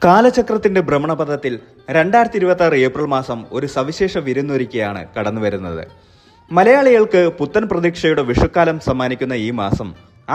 കാലചക്രത്തിന്റെ ഭ്രമണപഥത്തിൽ 2026 ഏപ്രിൽ മാസം ഒരു സവിശേഷ വിരുന്നൊരുക്കിയാണ് കടന്നുവരുന്നത്. മലയാളികൾക്ക് പുത്തൻ പ്രതീക്ഷയുടെ വിഷുക്കാലം സമ്മാനിക്കുന്ന ഈ മാസം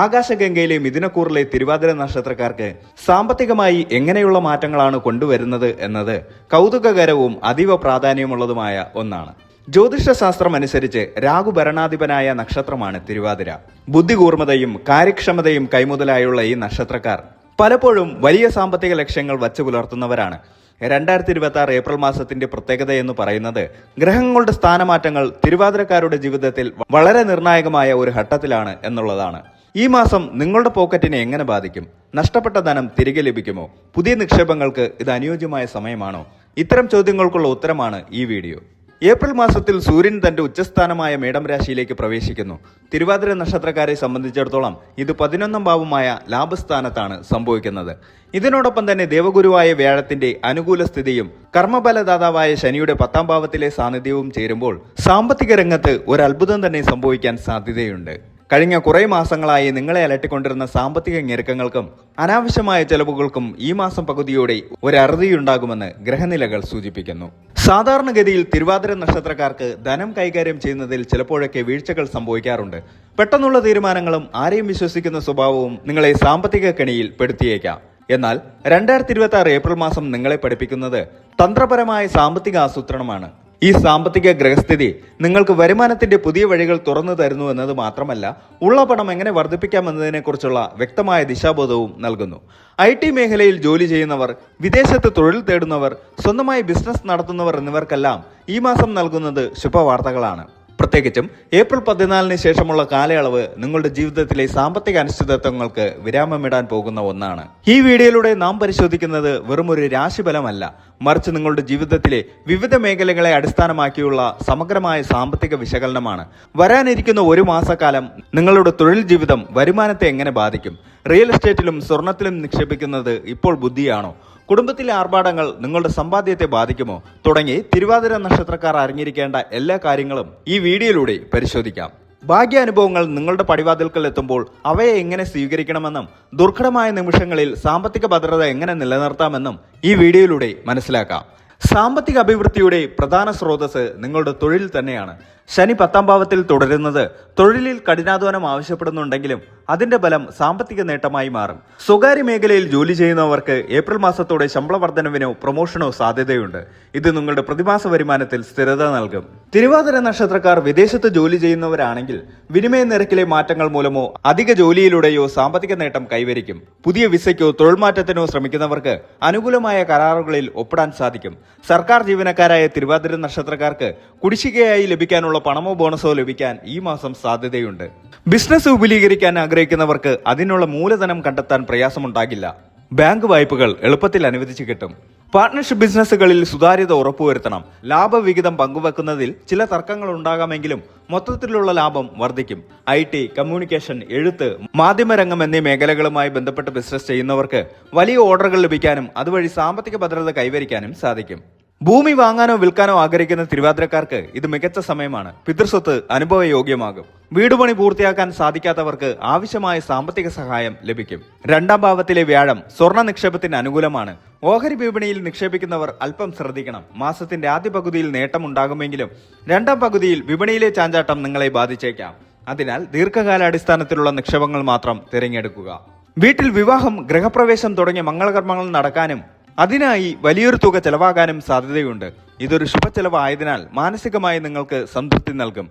ആകാശഗംഗയിലെ മിഥുനക്കൂറിലെ തിരുവാതിര നക്ഷത്രക്കാർക്ക് സാമ്പത്തികമായി എങ്ങനെയുള്ള മാറ്റങ്ങളാണ് കൊണ്ടുവരുന്നത് എന്നത് കൗതുകകരവും അതീവ പ്രാധാന്യമുള്ളതുമായ ഒന്നാണ്. ജ്യോതിഷശാസ്ത്രം അനുസരിച്ച് രാഹു ഭരണാധിപനായ നക്ഷത്രമാണ് തിരുവാതിര. ബുദ്ധികൂർമ്മതയും കാര്യക്ഷമതയും കൈമുതലായുള്ള ഈ നക്ഷത്രക്കാർ പലപ്പോഴും വലിയ സാമ്പത്തിക ലക്ഷ്യങ്ങൾ വച്ചു പുലർത്തുന്നവരാണ്. 2026 ഏപ്രിൽ മാസത്തിന്റെ പ്രത്യേകത എന്ന് പറയുന്നത് ഗ്രഹങ്ങളുടെ സ്ഥാനമാറ്റങ്ങൾ തിരുവാതിരക്കാരുടെ ജീവിതത്തിൽ വളരെ നിർണായകമായ ഒരു ഘട്ടത്തിലാണ് എന്നുള്ളതാണ്. ഈ മാസം നിങ്ങളുടെ പോക്കറ്റിനെ എങ്ങനെ ബാധിക്കും? നഷ്ടപ്പെട്ട ധനം തിരികെ ലഭിക്കുമോ? പുതിയ നിക്ഷേപങ്ങൾക്ക് ഇത് അനുയോജ്യമായ സമയമാണോ? ഇത്തരം ചോദ്യങ്ങൾക്കുള്ള ഉത്തരമാണ് ഈ വീഡിയോ. ഏപ്രിൽ മാസത്തിൽ സൂര്യൻ തന്റെ ഉച്ചസ്ഥാനമായ മേടം രാശിയിലേക്ക് പ്രവേശിക്കുന്നു. തിരുവാതിര നക്ഷത്രക്കാരെ സംബന്ധിച്ചിടത്തോളം ഇത് 11ാം ഭാവമായ ലാഭസ്ഥാനത്താണ് സംഭവിക്കുന്നത്. ഇതിനോടൊപ്പം തന്നെ ദേവഗുരുവായ വ്യാഴത്തിന്റെ അനുകൂല സ്ഥിതിയും കർമ്മഫലദാതാവായ ശനിയുടെ 10ാം ഭാവത്തിലെ സാന്നിധ്യവും ചേരുമ്പോൾ സാമ്പത്തിക രംഗത്ത് ഒരു അത്ഭുതം തന്നെ സംഭവിക്കാൻ സാധ്യതയുണ്ട്. കഴിഞ്ഞ കുറേ മാസങ്ങളായി നിങ്ങളെ അലട്ടിക്കൊണ്ടിരുന്ന സാമ്പത്തിക ഞെരുക്കങ്ങൾക്കും അനാവശ്യമായ ചെലവുകൾക്കും ഈ മാസം പകുതിയോടെ ഒരു അറുതിയുണ്ടാകുമെന്ന് ഗ്രഹനിലകൾ സൂചിപ്പിക്കുന്നു. സാധാരണഗതിയിൽ തിരുവാതിര നക്ഷത്രക്കാർക്ക് ധനം കൈകാര്യം ചെയ്യുന്നതിൽ ചിലപ്പോഴൊക്കെ വീഴ്ചകൾ സംഭവിക്കാറുണ്ട്. പെട്ടെന്നുള്ള തീരുമാനങ്ങളും ആരെയും വിശ്വസിക്കുന്ന സ്വഭാവവും നിങ്ങളെ സാമ്പത്തിക കെണിയിൽ പെടുത്തിയേക്കാം. എന്നാൽ 2026 ഏപ്രിൽ മാസം നിങ്ങളെ പഠിപ്പിക്കുന്നത് തന്ത്രപരമായ സാമ്പത്തിക ആസൂത്രണമാണ്. ഈ സാമ്പത്തിക ഗ്രഹസ്ഥിതി നിങ്ങൾക്ക് വരുമാനത്തിന്റെ പുതിയ വഴികൾ തുറന്നു തരുന്നു എന്നത് മാത്രമല്ല, ഉള്ള പണം എങ്ങനെ വർദ്ധിപ്പിക്കാമെന്നതിനെക്കുറിച്ചുള്ള വ്യക്തമായ ദിശാബോധവും നൽകുന്നു. IT മേഖലയിൽ ജോലി ചെയ്യുന്നവർ, വിദേശത്ത് തൊഴിൽ തേടുന്നവർ, സ്വന്തമായി ബിസിനസ് നടത്തുന്നവർ എന്നിവർക്കെല്ലാം ഈ മാസം നൽകുന്നത് ശുഭവാർത്തകളാണ്. പ്രത്യേകിച്ചും ഏപ്രിൽ 14 ശേഷമുള്ള കാലയളവ് നിങ്ങളുടെ ജീവിതത്തിലെ സാമ്പത്തിക അനിശ്ചിതത്വങ്ങൾക്ക് വിരാമമിടാൻ പോകുന്ന ഒന്നാണ്. ഈ വീഡിയോയിലൂടെ നാം പരിശോധിക്കുന്നത് വെറുമൊരു രാശിഫലമല്ല, മറിച്ച് നിങ്ങളുടെ ജീവിതത്തിലെ വിവിധ മേഖലകളെ അടിസ്ഥാനമാക്കിയുള്ള സമഗ്രമായ സാമ്പത്തിക വിശകലനമാണ്. വരാനിരിക്കുന്ന ഒരു മാസക്കാലം നിങ്ങളുടെ തൊഴിൽ ജീവിതം, വരുമാനത്തെ എങ്ങനെ ബാധിക്കും? റിയൽ എസ്റ്റേറ്റിലും സ്വർണത്തിലും നിക്ഷേപിക്കുന്നത് ഇപ്പോൾ ബുദ്ധിയാണോ? കുടുംബത്തിലെ ആർഭാടങ്ങൾ നിങ്ങളുടെ സമ്പാദ്യത്തെ ബാധിക്കുമോ? തുടങ്ങി തിരുവാതിര നക്ഷത്രക്കാർ അറിഞ്ഞിരിക്കേണ്ട എല്ലാ കാര്യങ്ങളും ഈ വീഡിയോയിലൂടെ പരിശോധിക്കാം. ഭാഗ്യാനുഭവങ്ങൾ നിങ്ങളുടെ പടിവാതിൽക്കൽ എത്തുമ്പോൾ അവയെ എങ്ങനെ സ്വീകരിക്കണമെന്നും ദുർഘടമായ നിമിഷങ്ങളിൽ സാമ്പത്തിക ഭദ്രത എങ്ങനെ നിലനിർത്താമെന്നും ഈ വീഡിയോയിലൂടെ മനസ്സിലാക്കാം. സാമ്പത്തിക അഭിവൃദ്ധിയുടെ പ്രധാന സ്രോതസ് നിങ്ങളുടെ തൊഴിൽ തന്നെയാണ്. ശനി 10ാം ഭാവത്തിൽ തുടരുന്നത് തൊഴിലിൽ കഠിനാധ്വാനം ആവശ്യപ്പെടുന്നുണ്ടെങ്കിലും അതിന്റെ ഫലം സാമ്പത്തിക നേട്ടമായി മാറും. സ്വകാര്യ മേഖലയിൽ ജോലി ചെയ്യുന്നവർക്ക് ഏപ്രിൽ മാസത്തോടെ ശമ്പള വർധനവിനോ പ്രൊമോഷനോ സാധ്യതയുണ്ട്. ഇത് നിങ്ങളുടെ പ്രതിമാസ വരുമാനത്തിൽ സ്ഥിരത നൽകും. തിരുവാതിര നക്ഷത്രക്കാർ വിദേശത്ത് ജോലി ചെയ്യുന്നവരാണെങ്കിൽ വിനിമയ നിരക്കിലെ മാറ്റങ്ങൾ മൂലമോ അധിക ജോലിയിലൂടെയോ സാമ്പത്തിക നേട്ടം കൈവരിക്കും. പുതിയ വിസയ്ക്കോ തൊഴിൽ മാറ്റത്തിനോ ശ്രമിക്കുന്നവർക്ക് അനുകൂലമായ കരാറുകളിൽ ഒപ്പിടാൻ സാധിക്കും. സർക്കാർ ജീവനക്കാരായ തിരുവാതിര നക്ഷത്രക്കാർക്ക് കുടിശ്ശികയായി ലഭിക്കാനുള്ള പണമോ ബോണസോ ലഭിക്കാൻ ഈ മാസം സാധ്യതയുണ്ട്. ബിസിനസ് വിപുലീകരിക്കാൻ ആഗ്രഹിക്കുന്നവർക്ക് അതിനുള്ള മൂലധനം കണ്ടെത്താൻ പ്രയാസമുണ്ടാകില്ല. ബാങ്ക് വായ്പകൾ എളുപ്പത്തിൽ അനുവദിച്ചു കിട്ടും. പാർട്ട്ണർഷിപ്പ് ബിസിനസ്സുകളിൽ സുതാര്യത ഉറപ്പുവരുത്തണം. ലാഭവിഹിതം പങ്കുവെക്കുന്നതിൽ ചില തർക്കങ്ങൾ ഉണ്ടാകാമെങ്കിലും മൊത്തത്തിലുള്ള ലാഭം വർദ്ധിക്കും. IT, കമ്മ്യൂണിക്കേഷൻ, എഴുത്ത്, മാധ്യമരംഗം എന്നീ മേഖലകളുമായി ബന്ധപ്പെട്ട് ബിസിനസ് ചെയ്യുന്നവർക്ക് വലിയ ഓർഡറുകൾ ലഭിക്കാനും അതുവഴി സാമ്പത്തിക ഭദ്രത കൈവരിക്കാനും സാധിക്കും. ഭൂമി വാങ്ങാനോ വിൽക്കാനോ ആഗ്രഹിക്കുന്ന തിരുവാതിരക്കാർക്ക് ഇത് മികച്ച സമയമാണ്. പിതൃസ്വത്ത് അനുഭവയോഗ്യമാകും. വീടുപണി പൂർത്തിയാക്കാൻ സാധിക്കാത്തവർക്ക് ആവശ്യമായ സാമ്പത്തിക സഹായം ലഭിക്കും. 2ാം ഭാവത്തിലെ വ്യാഴം സ്വർണ്ണ നിക്ഷേപത്തിന് അനുകൂലമാണ്. ഓഹരി വിപണിയിൽ നിക്ഷേപിക്കുന്നവർ അല്പം ശ്രദ്ധിക്കണം. മാസത്തിന്റെ ആദ്യ പകുതിയിൽ നേട്ടമുണ്ടാകുമെങ്കിലും 2ാം പകുതിയിൽ വിപണിയിലെ ചാഞ്ചാട്ടം നിങ്ങളെ ബാധിച്ചേക്കാം. അതിനാൽ ദീർഘകാലാടിസ്ഥാനത്തിലുള്ള നിക്ഷേപങ്ങൾ മാത്രം തിരഞ്ഞെടുക്കുക. വീട്ടിൽ വിവാഹം, ഗൃഹപ്രവേശം തുടങ്ങിയ മംഗളകർമ്മങ്ങൾ നടക്കാനും അതിനായി വലിയൊരു തുക ചെലവാകാനും സാധ്യതയുണ്ട്. ഇതൊരു ശുഭചെലവായതിനാൽ മാനസികമായി നിങ്ങൾക്ക് സംതൃപ്തി നൽകും.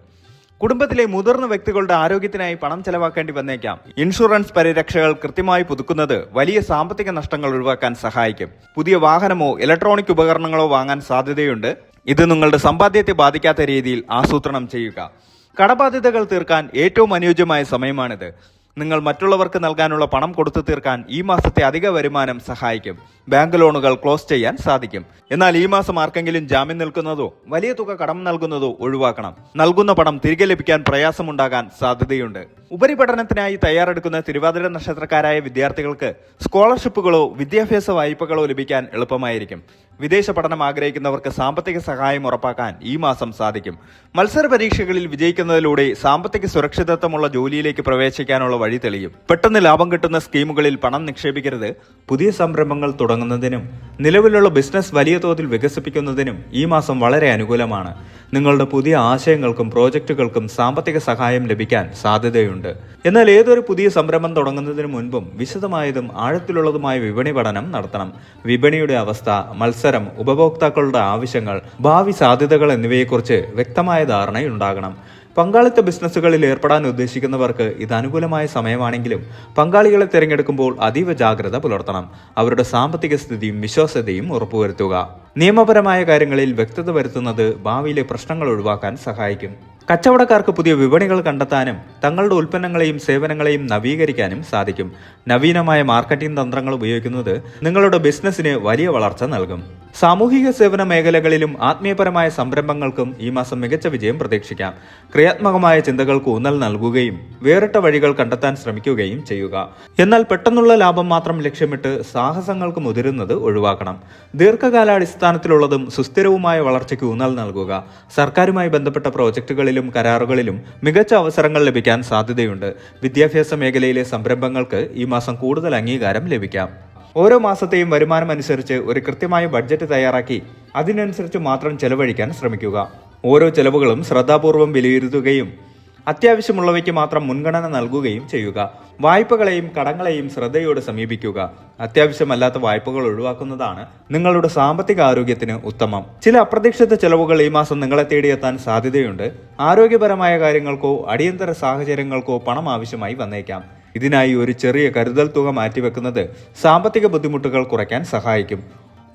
കുടുംബത്തിലെ മുതിർന്ന വ്യക്തികളുടെ ആരോഗ്യത്തിനായി പണം ചെലവാക്കേണ്ടി വന്നേക്കാം. ഇൻഷുറൻസ് പരിരക്ഷകൾ കൃത്യമായി പുതുക്കുന്നത് വലിയ സാമ്പത്തിക നഷ്ടങ്ങൾ ഒഴിവാക്കാൻ സഹായിക്കും. പുതിയ വാഹനമോ ഇലക്ട്രോണിക് ഉപകരണങ്ങളോ വാങ്ങാൻ സാധ്യതയുണ്ട്. ഇത് നിങ്ങളുടെ സമ്പാദ്യത്തെ ബാധിക്കാത്ത രീതിയിൽ ആസൂത്രണം ചെയ്യുക. കടബാധ്യതകൾ തീർക്കാൻ ഏറ്റവും അനുയോജ്യമായ സമയമാണിത്. നിങ്ങൾ മറ്റുള്ളവർക്ക് നൽകാനുള്ള പണം കൊടുത്തു തീർക്കാൻ ഈ മാസത്തെ അധിക വരുമാനം സഹായിക്കും. ബാങ്ക് ലോണുകൾ ക്ലോസ് ചെയ്യാൻ സാധിക്കും. എന്നാൽ ഈ മാസം ആർക്കെങ്കിലും ജാമ്യം നിൽക്കുന്നതോ വലിയ തുക കടം നൽകുന്നതോ ഒഴിവാക്കണം. നൽകുന്ന പണം തിരികെ ലഭിക്കാൻ പ്രയാസമുണ്ടാകാൻ സാധ്യതയുണ്ട്. ഉപരിപഠനത്തിനായി തയ്യാറെടുക്കുന്ന തിരുവാതിര നക്ഷത്രക്കാരായ വിദ്യാർത്ഥികൾക്ക് സ്കോളർഷിപ്പുകളോ വിദ്യാഭ്യാസ വായ്പകളോ ലഭിക്കാൻ എളുപ്പമായിരിക്കും. വിദേശ പഠനം ആഗ്രഹിക്കുന്നവർക്ക് സാമ്പത്തിക സഹായം ഉറപ്പാക്കാൻ ഈ മാസം സാധിക്കും. മത്സര പരീക്ഷകളിൽ വിജയിക്കുന്നതിലൂടെ സാമ്പത്തിക സുരക്ഷിതത്വമുള്ള ജോലിയിലേക്ക് പ്രവേശിക്കാനുള്ള വഴി തെളിയും. പെട്ടെന്ന് ലാഭം കിട്ടുന്ന സ്കീമുകളിൽ പണം നിക്ഷേപിക്കരുത്. പുതിയ സംരംഭങ്ങൾ തുടങ്ങുന്നതിനും നിലവിലുള്ള ബിസിനസ് വലിയ തോതിൽ വികസിപ്പിക്കുന്നതിനും ഈ മാസം വളരെ അനുകൂലമാണ്. നിങ്ങളുടെ പുതിയ ആശയങ്ങൾക്കും പ്രോജക്റ്റുകൾക്കും സാമ്പത്തിക സഹായം ലഭിക്കാൻ സാധ്യതയുണ്ട്. എന്നാൽ ഏതൊരു പുതിയ സംരംഭം തുടങ്ങുന്നതിന് മുൻപും വിശദമായതും ആഴത്തിലുള്ളതുമായ വിപണി പഠനം നടത്തണം. വിപണിയുടെ അവസ്ഥ, മത്സരം, ഉപഭോക്താക്കളുടെ ആവശ്യങ്ങൾ, ഭാവി സാധ്യതകൾ എന്നിവയെക്കുറിച്ച് വ്യക്തമായ ധാരണയുണ്ടാകണം. പങ്കാളിത്ത ബിസിനസ്സുകളിൽ ഏർപ്പെടാൻ ഉദ്ദേശിക്കുന്നവർക്ക് ഇത് അനുകൂലമായ സമയമാണെങ്കിലും പങ്കാളികളെ തിരഞ്ഞെടുക്കുമ്പോൾ അതീവ ജാഗ്രത പുലർത്തണം. അവരുടെ സാമ്പത്തിക സ്ഥിതിയും വിശ്വാസ്യതയും ഉറപ്പുവരുത്തുക. നിയമപരമായ കാര്യങ്ങളിൽ വ്യക്തത വരുത്തുന്നത് ഭാവിയിലെ പ്രശ്നങ്ങൾ ഒഴിവാക്കാൻ സഹായിക്കും. കച്ചവടക്കാർക്ക് പുതിയ വിപണികൾ കണ്ടെത്താനും തങ്ങളുടെ ഉൽപ്പന്നങ്ങളെയും സേവനങ്ങളെയും നവീകരിക്കാനും സാധിക്കും. നവീനമായ മാർക്കറ്റിംഗ് തന്ത്രങ്ങൾ ഉപയോഗിക്കുന്നത് നിങ്ങളുടെ ബിസിനസ്സിന് വലിയ വളർച്ച നൽകും. സാമൂഹിക സേവന മേഖലകളിലും ആത്മീയപരമായ സംരംഭങ്ങൾക്കും ഈ മാസം മികച്ച വിജയം പ്രതീക്ഷിക്കാം. ക്രിയാത്മകമായ ചിന്തകൾക്ക് ഊന്നൽ നൽകുകയും വേറിട്ട വഴികൾ കണ്ടെത്താൻ ശ്രമിക്കുകയും ചെയ്യുക. എന്നാൽ പെട്ടെന്നുള്ള ലാഭം മാത്രം ലക്ഷ്യമിട്ട് സാഹസങ്ങൾക്ക് മുതിരുന്നത് ഒഴിവാക്കണം. ദീർഘകാലാടിസ്ഥാനത്തിലുള്ളതും സുസ്ഥിരവുമായ വളർച്ചയ്ക്ക് ഊന്നൽ നൽകുക. സർക്കാരുമായി ബന്ധപ്പെട്ട പ്രോജക്റ്റുകളിലും കരാറുകളിലും മികച്ച അവസരങ്ങൾ ലഭിക്കാൻ സാധ്യതയുണ്ട്. വിദ്യാഭ്യാസ മേഖലയിലെ സംരംഭങ്ങൾക്ക് ഈ മാസം കൂടുതൽ അംഗീകാരം ലഭിക്കാം. ഓരോ മാസത്തെയും വരുമാനം അനുസരിച്ച് ഒരു കൃത്യമായ ബഡ്ജറ്റ് തയ്യാറാക്കി അതിനനുസരിച്ച് മാത്രം ചെലവഴിക്കാൻ ശ്രമിക്കുക. ഓരോ ചെലവുകളും ശ്രദ്ധാപൂർവം വിലയിരുത്തുകയും അത്യാവശ്യമുള്ളവയ്ക്ക് മാത്രം മുൻഗണന നൽകുകയും ചെയ്യുക. വായ്പകളെയും കടങ്ങളെയും ശ്രദ്ധയോടെ സമീപിക്കുക. അത്യാവശ്യമല്ലാത്ത വായ്പകൾ ഒഴിവാക്കുന്നതാണ് നിങ്ങളുടെ സാമ്പത്തിക ആരോഗ്യത്തിന് ഉത്തമം. ചില അപ്രതീക്ഷിത ചെലവുകൾ ഈ മാസം നിങ്ങളെ തേടിയെത്താൻ സാധ്യതയുണ്ട്. ആരോഗ്യപരമായ കാര്യങ്ങൾക്കോ അടിയന്തര സാഹചര്യങ്ങൾക്കോ പണം ആവശ്യമായി വന്നേക്കാം. ഇതിനായി ഒരു ചെറിയ കരുതൽ തുക മാറ്റിവെക്കുന്നത് സാമ്പത്തിക ബുദ്ധിമുട്ടുകൾ കുറയ്ക്കാൻ സഹായിക്കും.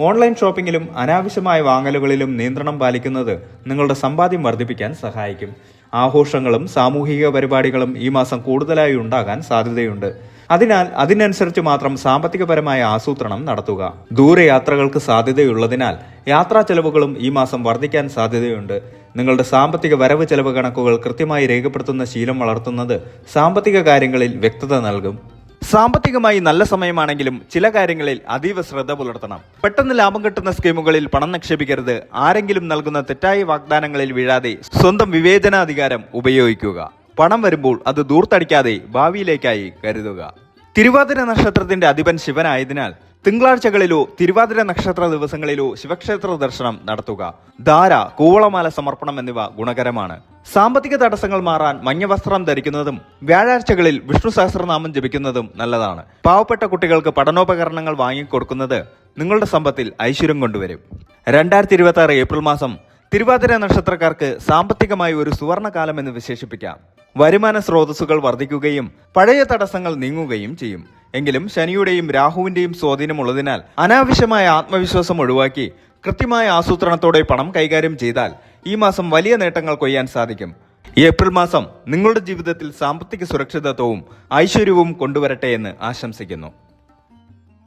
ഓൺലൈൻ ഷോപ്പിംഗിലും അനാവശ്യമായ വാങ്ങലുകളിലും നിയന്ത്രണം പാലിക്കുന്നത് നിങ്ങളുടെ സമ്പാദ്യം വർദ്ധിപ്പിക്കാൻ സഹായിക്കും. ആഘോഷങ്ങളും സാമൂഹിക പരിപാടികളും ഈ മാസം കൂടുതലായി ഉണ്ടാകാൻ സാധ്യതയുണ്ട്. അതിനാൽ അതിനനുസരിച്ച് മാത്രം സാമ്പത്തികപരമായ ആസൂത്രണം നടത്തുക. ദൂരയാത്രകൾക്ക് സാധ്യതയുള്ളതിനാൽ യാത്രാ ചെലവുകളും ഈ മാസം വർദ്ധിക്കാൻ സാധ്യതയുണ്ട്. നിങ്ങളുടെ സാമ്പത്തിക വരവ് ചെലവ് കണക്കുകൾ കൃത്യമായി രേഖപ്പെടുത്തുന്ന ശീലം വളർത്തുന്നത് സാമ്പത്തിക കാര്യങ്ങളിൽ വ്യക്തത നൽകും. സാമ്പത്തികമായി നല്ല സമയമാണെങ്കിലും ചില കാര്യങ്ങളിൽ അതീവ ശ്രദ്ധ പുലർത്തണം. പെട്ടെന്ന് ലാഭം കിട്ടുന്ന സ്കീമുകളിൽ പണം നിക്ഷേപിക്കരുത്. ആരെങ്കിലും നൽകുന്ന തെറ്റായ വാഗ്ദാനങ്ങളിൽ വീഴാതെ സ്വന്തം വിവേചനാധികാരം ഉപയോഗിക്കുക. പണം വരുമ്പോൾ അത് ദൂർത്തടിക്കാതെ ഭാവിയിലേക്കായി കരുതുക. തിരുവാതിര നക്ഷത്രത്തിന്റെ അധിപൻ ശിവനായതിനാൽ തിങ്കളാഴ്ചകളിലോ തിരുവാതിര നക്ഷത്ര ദിവസങ്ങളിലോ ശിവക്ഷേത്ര ദർശനം നടത്തുക. ധാര, കൂവളമാല സമർപ്പണം എന്നിവ ഗുണകരമാണ്. സാമ്പത്തിക തടസ്സങ്ങൾ മാറാൻ മഞ്ഞ വസ്ത്രം ധരിക്കുന്നതും വ്യാഴാഴ്ചകളിൽ വിഷ്ണു സഹസ്രനാമം ജപിക്കുന്നതും നല്ലതാണ്. പാവപ്പെട്ട കുട്ടികൾക്ക് പഠനോപകരണങ്ങൾ വാങ്ങിക്കൊടുക്കുന്നത് നിങ്ങളുടെ സമ്പത്തിൽ ഐശ്വര്യം കൊണ്ടുവരും. 2026 ഏപ്രിൽ മാസം തിരുവാതിര നക്ഷത്രക്കാർക്ക് സാമ്പത്തികമായി ഒരു സുവർണകാലം എന്ന് വിശേഷിപ്പിക്കാം. വരുമാന സ്രോതസ്സുകൾ വർദ്ധിക്കുകയും പഴയ തടസ്സങ്ങൾ നീങ്ങുകയും ചെയ്യും. എങ്കിലും ശനിയുടെയും രാഹുവിന്റെയും സ്വാധീനമുള്ളതിനാൽ അനാവശ്യമായ ആത്മവിശ്വാസം ഒഴിവാക്കി കൃത്യമായ ആസൂത്രണത്തോടെ പണം കൈകാര്യം ചെയ്താൽ ഈ മാസം വലിയ നേട്ടങ്ങൾ കൊയ്യാൻ സാധിക്കും. ഏപ്രിൽ മാസം നിങ്ങളുടെ ജീവിതത്തിൽ സാമ്പത്തിക സുരക്ഷിതത്വവും ഐശ്വര്യവും കൊണ്ടുവരട്ടെ എന്ന് ആശംസിക്കുന്നു.